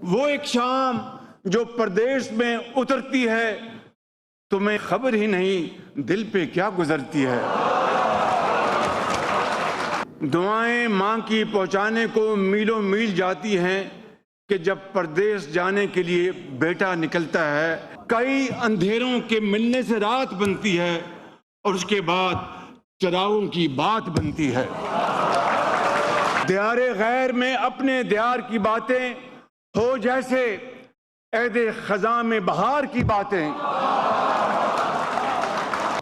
وہ ایک شام جو پردیس میں اترتی ہے، تمہیں خبر ہی نہیں دل پہ کیا گزرتی ہے۔ دعائیں ماں کی پہنچانے کو میلوں میل جاتی ہیں کہ جب پردیس جانے کے لیے بیٹا نکلتا ہے، کئی اندھیروں کے ملنے سے رات بنتی ہے اور اس کے بعد چراغوں کی بات بنتی ہے۔ دیار غیر میں اپنے دیار کی باتیں ہو جیسے عہد خزاں میں بہار کی باتیں،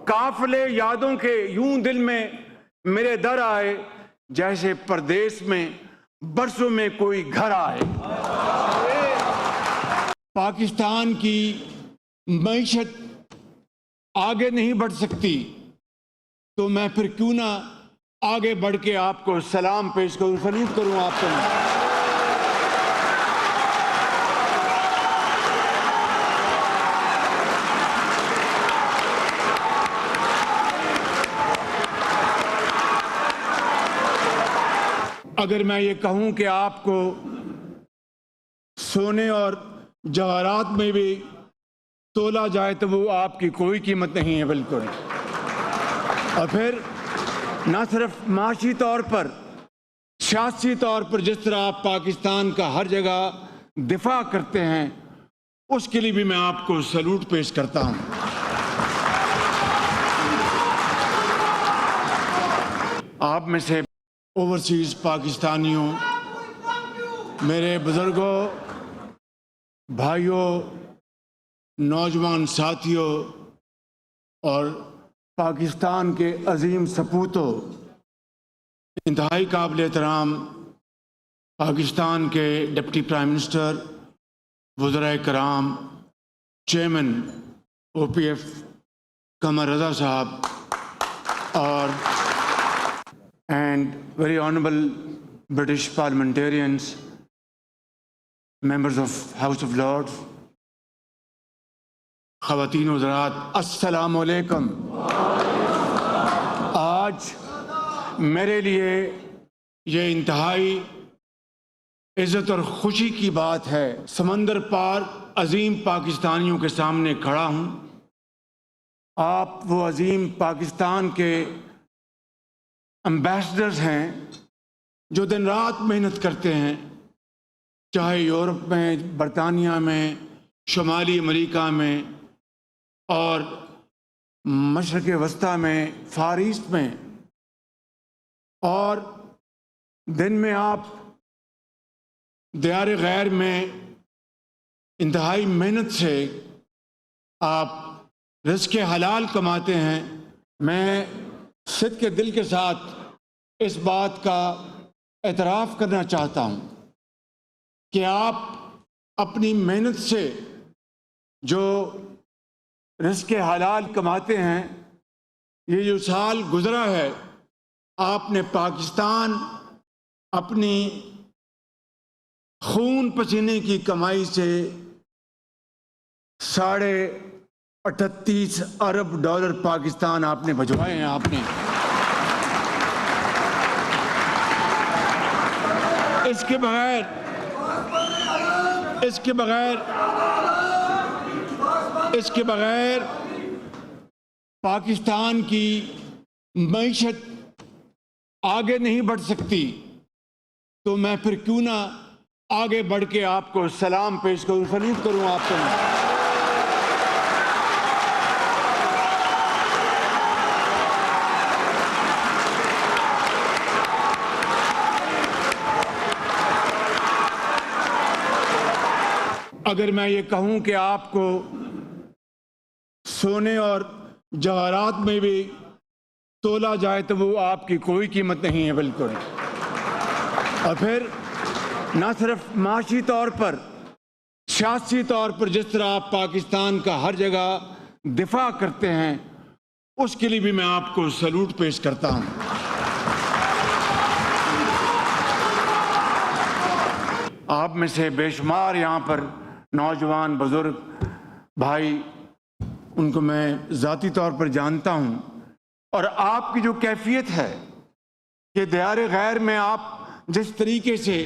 قافلے یادوں کے یوں دل میں میرے در آئے جیسے پردیس میں برسوں میں کوئی گھر آئے۔ پاکستان کی معیشت آگے نہیں بڑھ سکتی تو میں پھر کیوں نہ آگے بڑھ کے آپ کو سلام پیش کروں، سلوٹ کروں آپ کو۔ اگر میں یہ کہوں کہ آپ کو سونے اور جواہرات میں بھی تولا جائے تو وہ آپ کی کوئی قیمت نہیں ہے بالکل۔ اور پھر نہ صرف معاشی طور پر، سیاسی طور پر جس طرح آپ پاکستان کا ہر جگہ دفاع کرتے ہیں، اس کے لیے بھی میں آپ کو سلوٹ پیش کرتا ہوں۔ آپ میں سے اوورسیز پاکستانیوں، میرے بزرگوں، بھائیوں، نوجوان ساتھیوں اور پاکستان کے عظیم سپوتوں، انتہائی قابل احترام پاکستان کے ڈپٹی پرائم منسٹر، وزرائے کرام، چیئرمین او پی ایف قمر رضا صاحب، اور and very honorable British parliamentarians, members of House of Lords, خواتین وزرات، السلام علیکم۔ آج میرے لیے یہ انتہائی عزت اور خوشی کی بات ہے، سمندر پار عظیم پاکستانیوں کے سامنے کھڑا ہوں۔ آپ وہ عظیم پاکستان کے امبیسڈرز ہیں جو دن رات محنت کرتے ہیں، چاہے یورپ میں، برطانیہ میں، شمالی امریکہ میں اور مشرق وسطیٰ میں، فار ایسٹ میں، اور دن میں آپ دیار غیر میں انتہائی محنت سے آپ رزق حلال کماتے ہیں۔ میں صدق کے دل کے ساتھ اس بات کا اعتراف کرنا چاہتا ہوں کہ آپ اپنی محنت سے جو رزق حلال کماتے ہیں، یہ جو سال گزرا ہے، آپ نے پاکستان اپنی خون پسینے کی کمائی سے $38.5 ارب پاکستان آپ نے بھجوائے ہیں۔ آپ نے اس کے بغیر پاکستان کی معیشت آگے نہیں بڑھ سکتی تو میں پھر کیوں نہ آگے بڑھ کے آپ کو سلام پیش کروں، سلوٹ کروں آپ کو۔ اگر میں یہ کہوں کہ آپ کو سونے اور جواہرات میں بھی تولا جائے تو وہ آپ کی کوئی قیمت نہیں ہے بالکل۔ اور پھر نہ صرف معاشی طور پر، سیاسی طور پر جس طرح آپ پاکستان کا ہر جگہ دفاع کرتے ہیں، اس کے لیے بھی میں آپ کو سلوٹ پیش کرتا ہوں۔ آپ میں سے بے شمار یہاں پر نوجوان بزرگ بھائی، ان کو میں ذاتی طور پر جانتا ہوں، اور آپ کی جو کیفیت ہے کہ دیار غیر میں آپ جس طریقے سے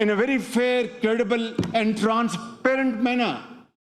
in a very fair, credible and transparent manner,